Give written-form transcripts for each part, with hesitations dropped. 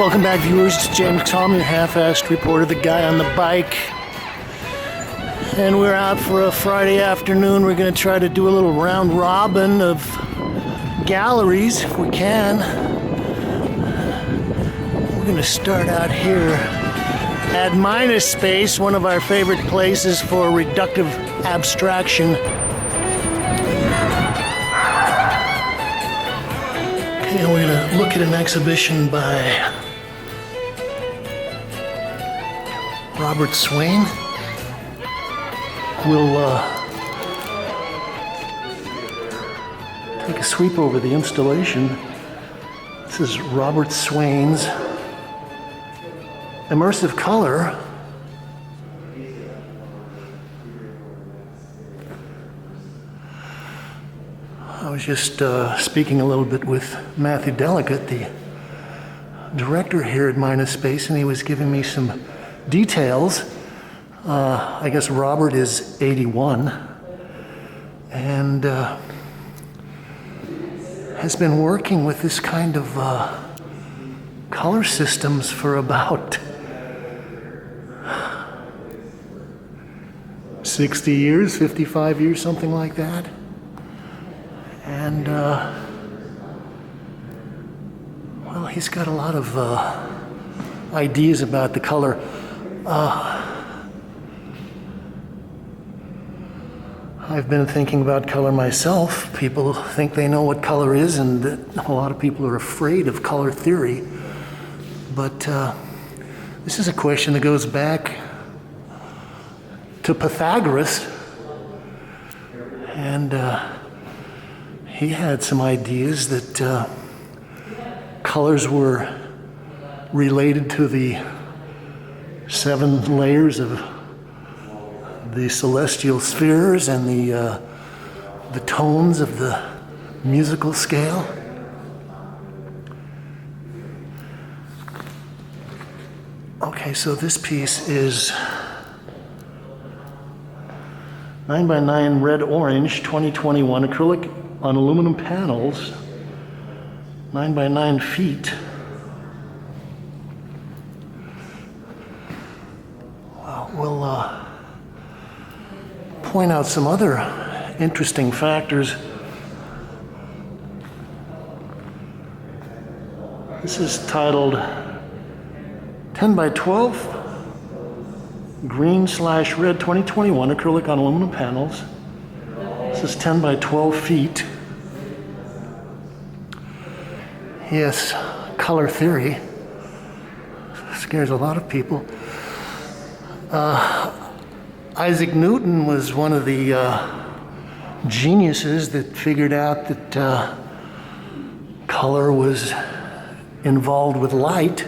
Welcome back, viewers. It's James Kalm, your half-assed reporter, the guy on the bike. And we're out for a Friday afternoon. We're going to try to do a little round robin of galleries, if we can. We're going to start out here at Minus Space, one of our favorite places for reductive abstraction. Okay, we're going to look at an exhibition by Robert Swain. We'll take a sweep over the installation. This is Robert Swain's Immersive Color. I was just speaking a little bit with Matthew Delicate, the director here at Minus Space, and he was giving me some details. I guess Robert is 81 and has been working with this kind of color systems for about 60 years, 55 years, something like that. And well, he's got a lot of ideas about the color. I've been thinking about color myself. People think they know what color is, and a lot of people are afraid of color theory. But this is a question that goes back to Pythagoras, and he had some ideas that colors were related to the 7 layers of the celestial spheres and the tones of the musical scale. Okay, so this piece is 9x9 red-orange 2021 acrylic on aluminum panels, 9x9 feet. We'll point out some other interesting factors. This is titled 10x12 green/red 2021 acrylic on aluminum panels. This is 10x12 feet. Yes, color theory scares a lot of people. Isaac Newton was one of the geniuses that figured out that color was involved with light,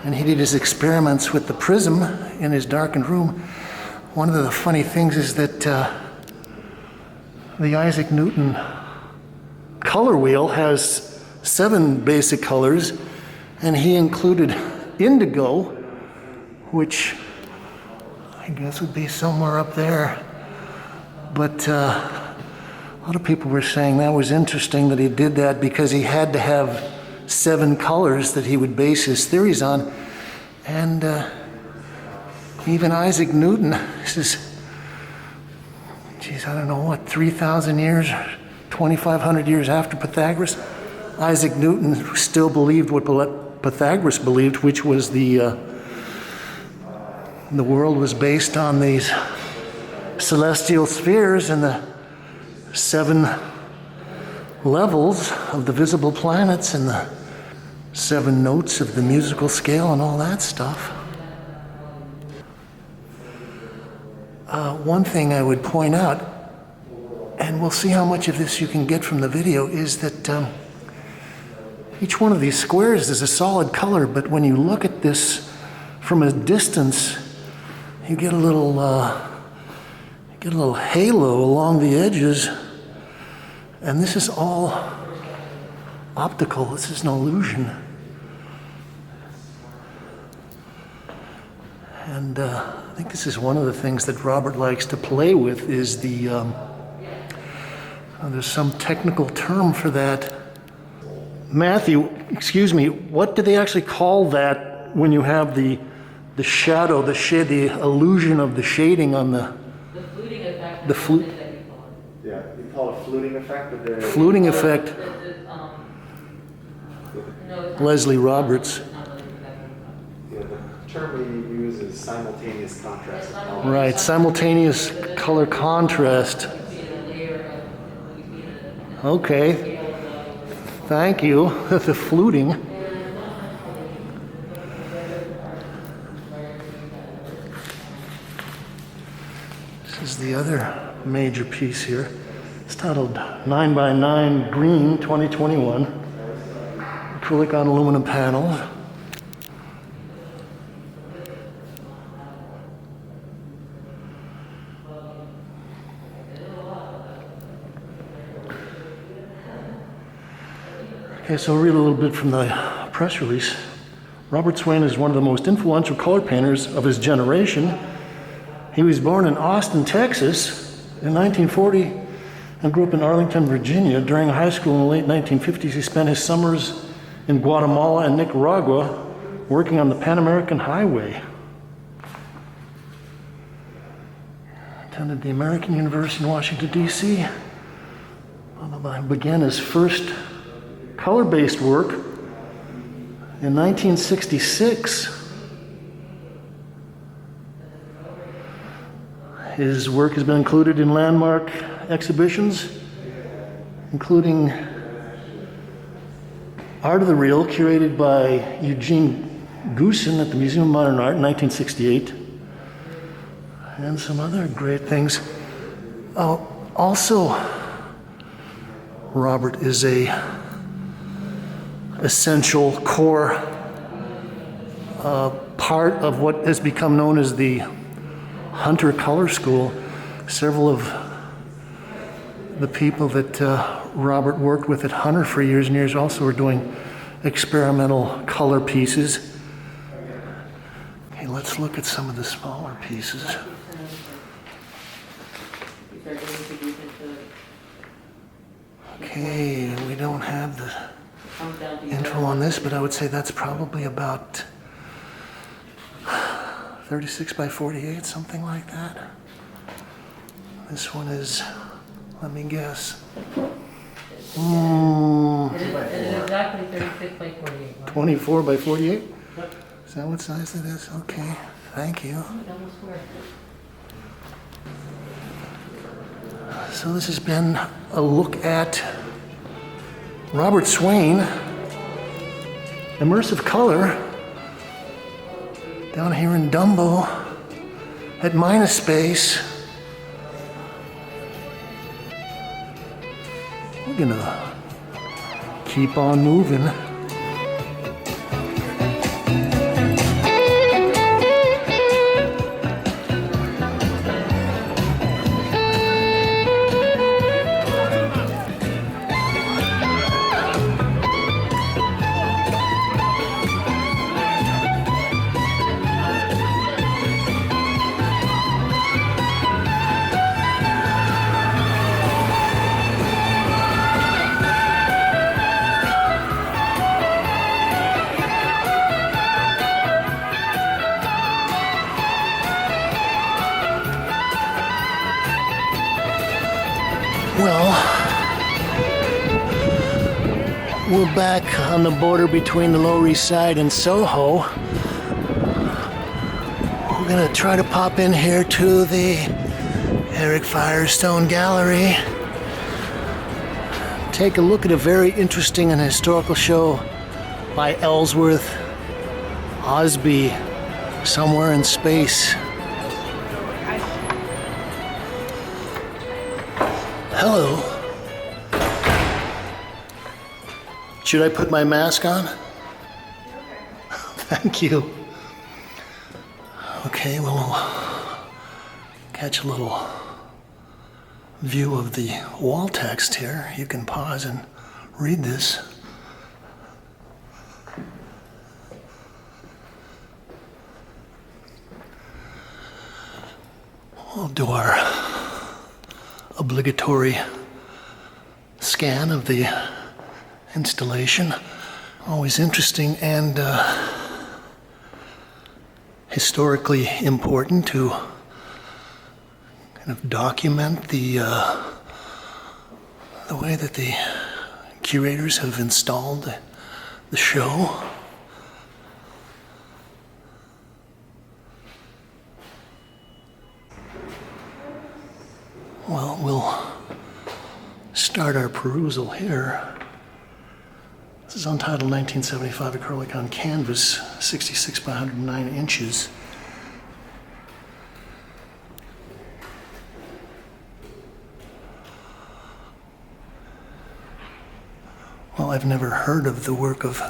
and he did his experiments with the prism in his darkened room. One of the funny things is that the Isaac Newton color wheel has 7 basic colors, and he included indigo, which I guess would be somewhere up there. But a lot of people were saying that was interesting that he did that because he had to have 7 colors that he would base his theories on. And even Isaac Newton, this is, geez, I don't know what, 3,000 years, 2,500 years after Pythagoras, Isaac Newton still believed what Pythagoras believed, which was the world was based on these celestial spheres and the 7 levels of the visible planets and the 7 notes of the musical scale and all that stuff. One thing I would point out, and we'll see how much of this you can get from the video, is that each one of these squares is a solid color, but when you look at this from a distance, you get a little halo along the edges, and this is all optical. This is an illusion. And I think this is one of the things that Robert likes to play with is the, there's some technical term for that. Matthew, excuse me, what do they actually call that when you have the shadow, the shade, the illusion of the shading on the... The fluting effect. The flute. Yeah, you call it fluting effect, but the Fluting effect. Leslie Roberts. yeah, the term we use is simultaneous contrast. Right, simultaneous color contrast. Okay, thank you. The fluting. This is the other major piece here. It's titled 9x9 Green 2021. Acrylic on aluminum panels. Okay, so I'll read a little bit from the press release. Robert Swain is one of the most influential color painters of his generation. He was born in Austin, Texas in 1940 and grew up in Arlington, Virginia. During high school in the late 1950s, he spent his summers in Guatemala and Nicaragua working on the Pan American Highway. Attended the American University in Washington, D.C. Began his first color-based work in 1966. His work has been included in landmark exhibitions, including Art of the Real, curated by Eugene Goosen at the Museum of Modern Art in 1968, and some other great things. Also, Robert is a essential core part of what has become known as the Hunter Color School. Several of the people that Robert worked with at Hunter for years and years also were doing experimental color pieces. Okay, let's look at some of the smaller pieces. Okay, we don't have the info on this, but I would say that's probably about 36 by 48, something like that. This one is, let me guess. It is exactly 36 by 48. 24 by 48? Yep. Is that what size it is? Okay, thank you. So this has been a look at Robert Swain, Immersive Color, down here in DUMBO at Minus Space. We're gonna keep on moving. Well, we're back on the border between the Lower East Side and Soho. We're gonna try to pop in here to the Eric Firestone Gallery. Take a look at a very interesting and historical show by Ellsworth Ausby, Somewhere in Space. Hello. Should I put my mask on? Thank you. Okay, well, we'll catch a little view of the wall text here. You can pause and read this. We'll do our obligatory scan of the installation. always interesting and historically important to kind of document the way that the curators have installed the show. Well, we'll start our perusal here. This is untitled 1975 acrylic on canvas, 66 by 109 inches. Well, I've never heard of the work of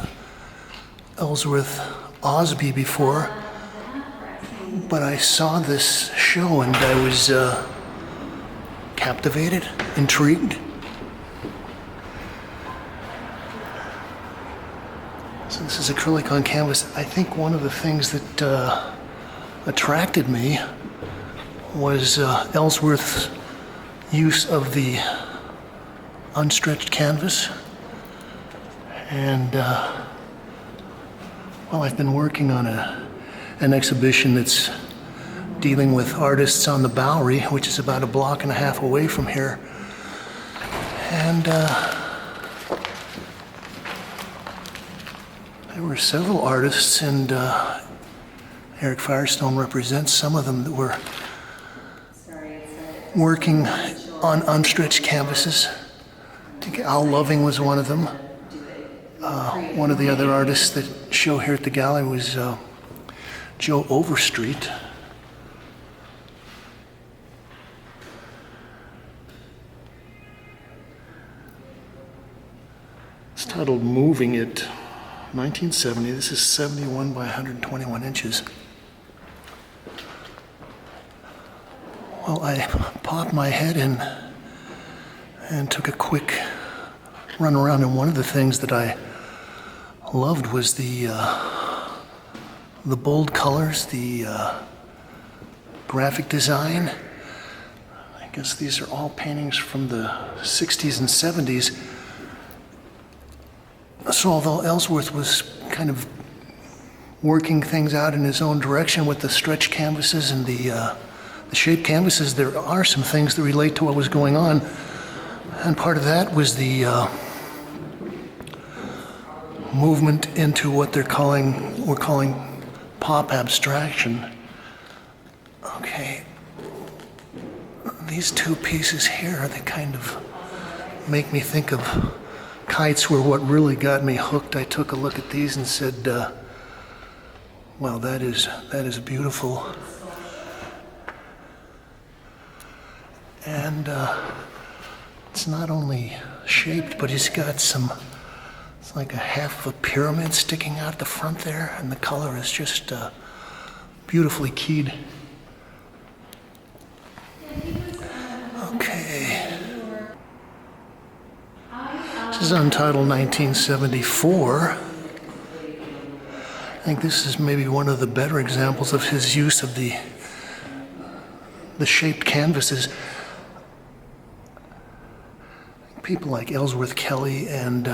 Ellsworth Ausby before, but I saw this show and I was captivated, intrigued. So this is acrylic on canvas. I think one of the things that attracted me was Ellsworth's use of the unstretched canvas. And, well, I've been working on an exhibition that's dealing with artists on the Bowery, which is about a block and a half away from here. And there were several artists, and Eric Firestone represents some of them that were working on unstretched canvases. I think Al Loving was one of them. One of the other artists that show here at the gallery was Joe Overstreet. It's titled Moving It, 1970. This is 71 by 121 inches. Well, I popped my head in and took a quick run around, and one of the things that I loved was the bold colors, the graphic design. I guess these are all paintings from the 60s and 70s. So although Ellsworth was kind of working things out in his own direction with the stretch canvases and the shaped canvases, there are some things that relate to what was going on. And part of that was the movement into what we're calling pop abstraction. Okay, these two pieces here, they kind of make me think of kites were what really got me hooked. I took a look at these and said, wow, that is beautiful. And it's not only shaped, but he's got it's like a half of a pyramid sticking out the front there, and the color is just beautifully keyed. Okay. This is untitled 1974. I think this is maybe one of the better examples of his use of the shaped canvases. People like Ellsworth Kelly and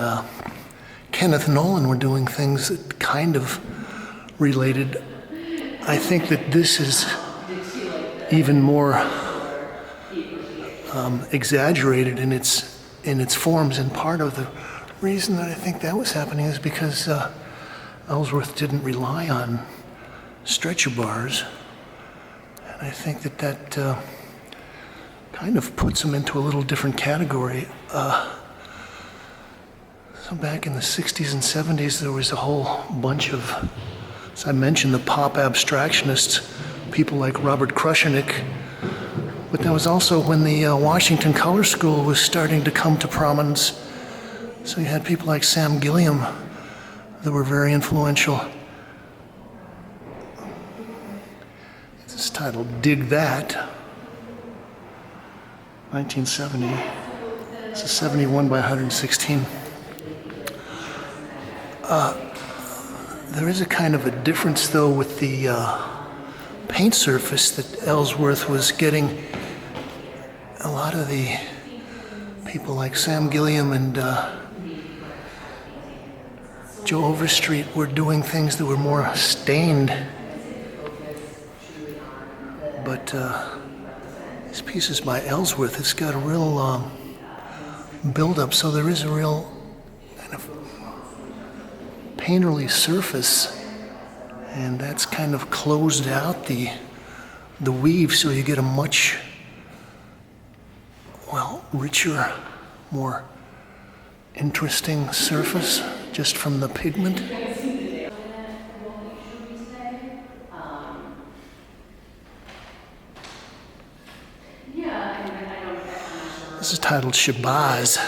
Kenneth Nolan were doing things that kind of related. I think that this is even more exaggerated in its forms, and part of the reason that I think that was happening is because Ellsworth didn't rely on stretcher bars, and I think that kind of puts him into a little different category. So back in the 60s and 70s, there was a whole bunch of, as I mentioned, the pop abstractionists, people like Robert Krushenik. But that was also when the Washington Color School was starting to come to prominence. So you had people like Sam Gilliam that were very influential. It's titled Dig That, 1970. It's a 71 by 116. There is a kind of a difference, though, with the paint surface that Ellsworth was getting. A lot of the people like Sam Gilliam and Joe Overstreet were doing things that were more stained. But this piece is by Ellsworth. It's got a real build-up, so there is a real kind of painterly surface, and that's kind of closed out the weave, so you get a much, well, richer, more interesting surface just from the pigment. This is titled Shabazz.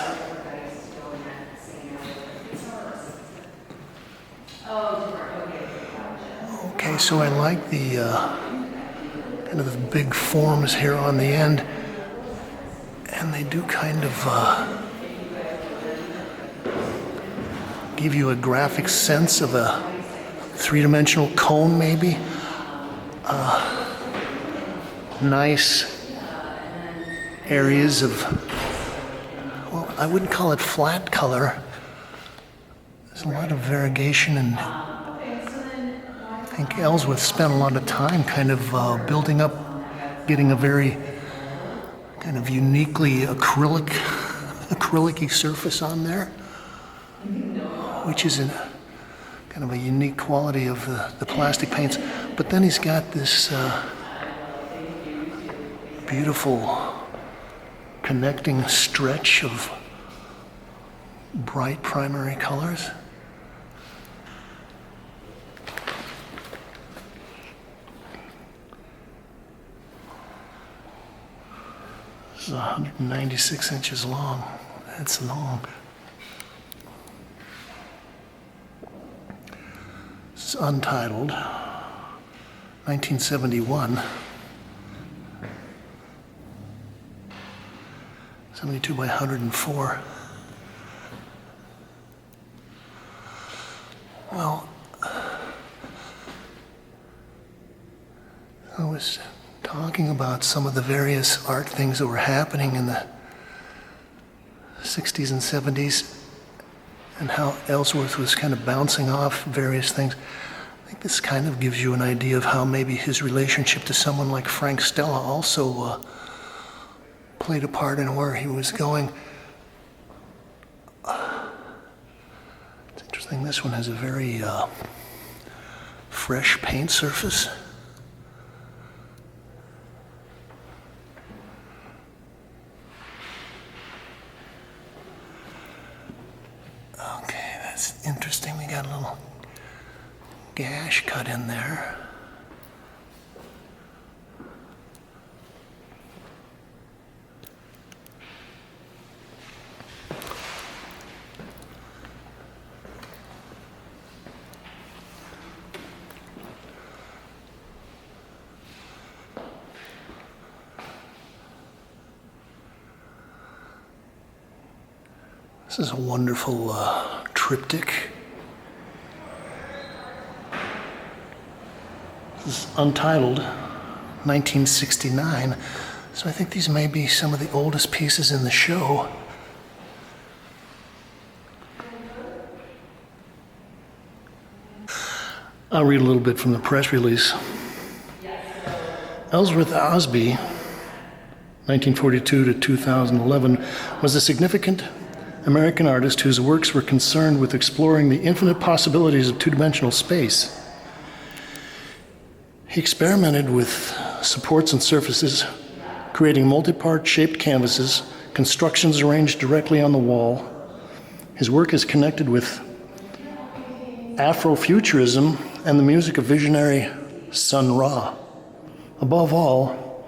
Okay, so I like the kind of the big forms here on the end, and they do kind of give you a graphic sense of a three-dimensional cone, maybe. Nice areas of, well, I wouldn't call it flat color. There's a lot of variegation, and I think Ellsworth spent a lot of time kind of building up, getting a very kind of uniquely acrylic-y surface on there, which is kind of a unique quality of the plastic paints. But then he's got this beautiful connecting stretch of bright primary colors. This is 196 inches long. That's long. This is untitled, 1971. 72 by 104. Well, I was talking about some of the various art things that were happening in the 60s and 70s and how Ellsworth was kind of bouncing off various things. I think this kind of gives you an idea of how maybe his relationship to someone like Frank Stella also played a part in where he was going. It's interesting, this one has a very fresh paint surface. Okay, that's interesting. We got a little gash cut in there. This is a wonderful triptych. This is untitled, 1969. So I think these may be some of the oldest pieces in the show. I'll read a little bit from the press release. Ellsworth Ausby, 1942 to 2011, was a significant American artist whose works were concerned with exploring the infinite possibilities of two-dimensional space. He experimented with supports and surfaces, creating multi-part shaped canvases, constructions arranged directly on the wall. His work is connected with Afro-Futurism and the music of visionary Sun Ra. Above all,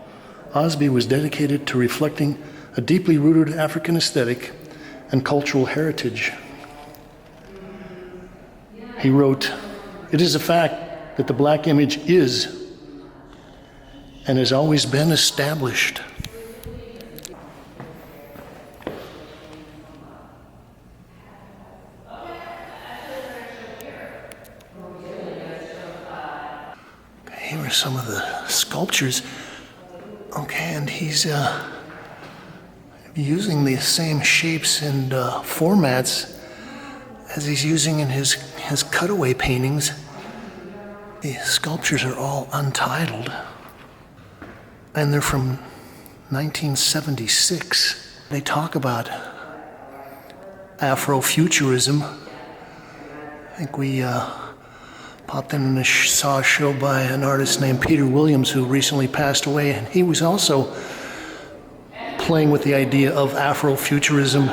Ausby was dedicated to reflecting a deeply rooted African aesthetic and cultural heritage. He wrote, "It is a fact that the black image is and has always been established." Here are some of the sculptures. Okay, and he's using the same shapes and formats as he's using in his his cutaway paintings, the sculptures are all untitled, and they're from 1976. They talk about Afro-Futurism. I think we popped in and saw a show by an artist named Peter Williams who recently passed away, and he was also playing with the idea of Afro-Futurism.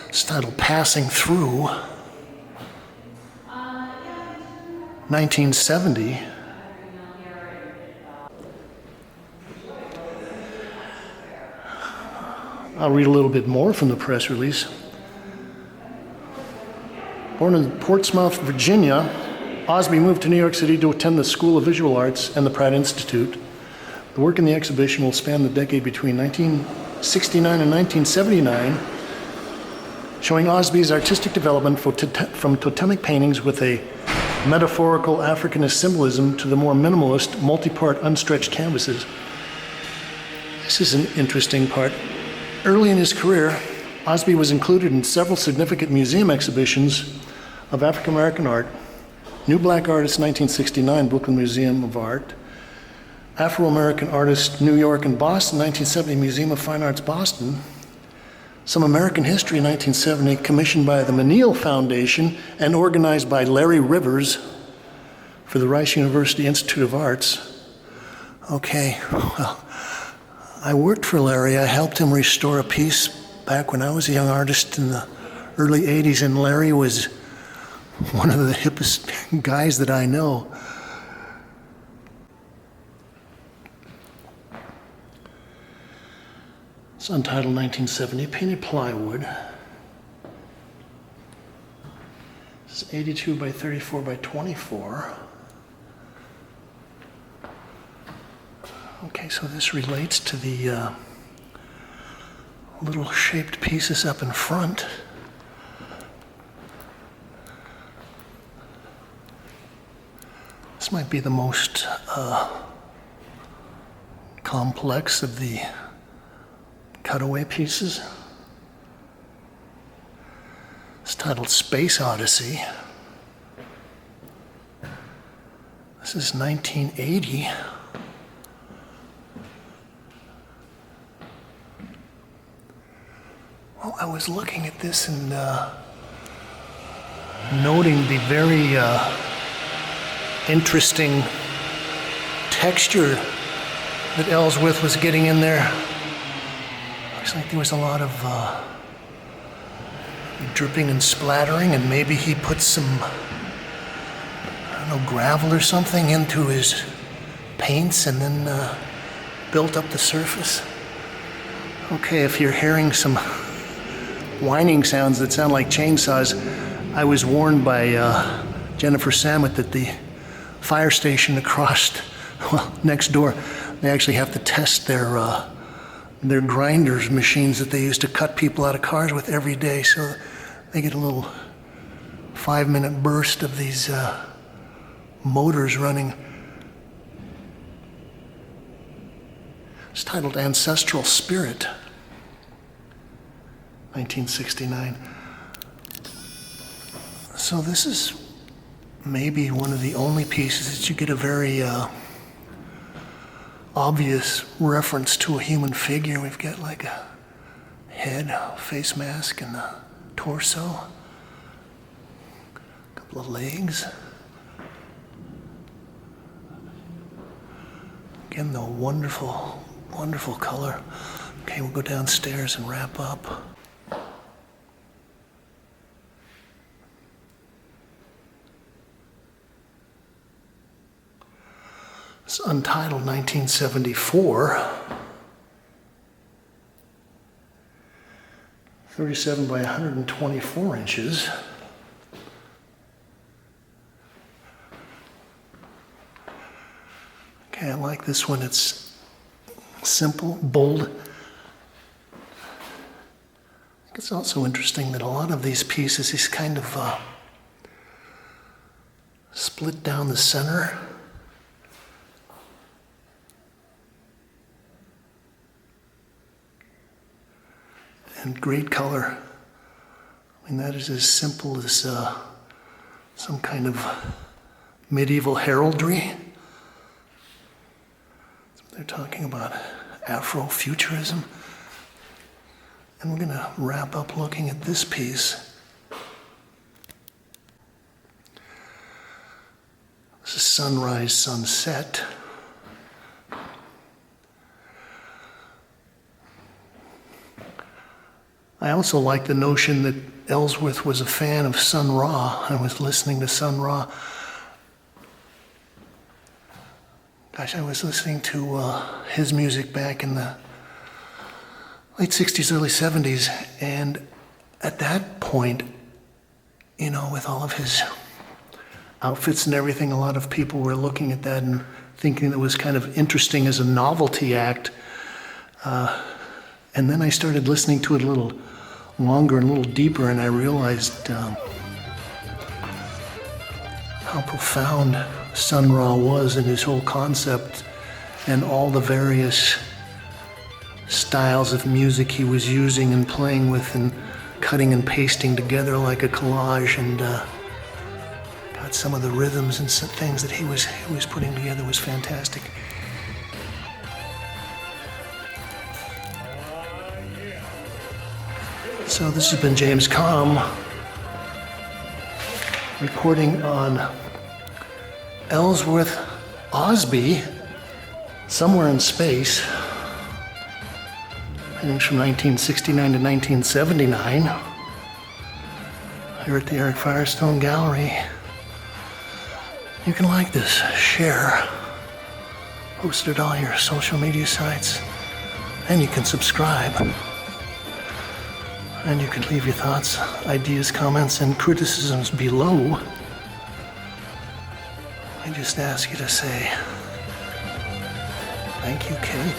It's titled Passing Through. 1970. I'll read a little bit more from the press release. Born in Portsmouth, Virginia, Ausby moved to New York City to attend the School of Visual Arts and the Pratt Institute. The work in the exhibition will span the decade between 1969 and 1979, showing Ausby's artistic development from totemic paintings with a metaphorical Africanist symbolism to the more minimalist, multi-part, unstretched canvases. This is an interesting part. Early in his career, Ausby was included in several significant museum exhibitions of African American art: New Black Artist, 1969, Brooklyn Museum of Art; Afro-American Artist, New York and Boston, 1970, Museum of Fine Arts, Boston; Some American History, 1970, commissioned by the Menil Foundation and organized by Larry Rivers for the Rice University Institute of Arts. Okay, well, I worked for Larry. I helped him restore a piece back when I was a young artist in the early 80s, and Larry was one of the hippest guys that I know. It's untitled 1970, painted plywood. It's 82 by 34 by 24. Okay, so this relates to the little shaped pieces up in front. This might be the most complex of the cutaway pieces. It's titled Space Odyssey. This is 1980. Well, I was looking at this and noting the very interesting texture that Ellsworth was getting in there. Looks like there was a lot of dripping and splattering, and maybe he put some, I don't know, gravel or something into his paints and then built up the surface. Okay, if you're hearing some whining sounds that sound like chainsaws, I was warned by Jennifer Samet that the fire station across, well, next door, they actually have to test their grinders machines that they use to cut people out of cars with every day, so they get a little 5-minute burst of these motors running. It's titled Ancestral Spirit, 1969. So this is maybe one of the only pieces that you get a very obvious reference to a human figure. We've got like a head, a face mask, and a torso, a couple of legs. Again, the wonderful, wonderful color. Okay, we'll go downstairs and wrap up. It's untitled 1974. 37 by 124 inches. Okay, I like this one. It's simple, bold. I think it's also interesting that a lot of these pieces, he's kind of split down the center. and great color. I mean, that is as simple as some kind of medieval heraldry. That's what they're talking about, Afro-Futurism. And we're going to wrap up looking at this piece. This is sunrise, sunset. I also like the notion that Ellsworth was a fan of Sun Ra. I was listening to Sun Ra. Gosh, I was listening to his music back in the late 60s, early 70s. And at that point, you know, with all of his outfits and everything, a lot of people were looking at that and thinking it was kind of interesting as a novelty act. And then I started listening to it a little longer and a little deeper, and I realized how profound Sun Ra was in his whole concept and all the various styles of music he was using and playing with and cutting and pasting together like a collage, and got some of the rhythms and some things that he was putting together was fantastic. So this has been James Kalm recording on Ellsworth Ausby, Somewhere in Space, paintings from 1969 to 1979, here at the Eric Firestone Gallery. You can like this, share, post it on your social media sites, and you can subscribe. And you can leave your thoughts, ideas, comments, and criticisms below. I just ask you to say, thank you, Kate.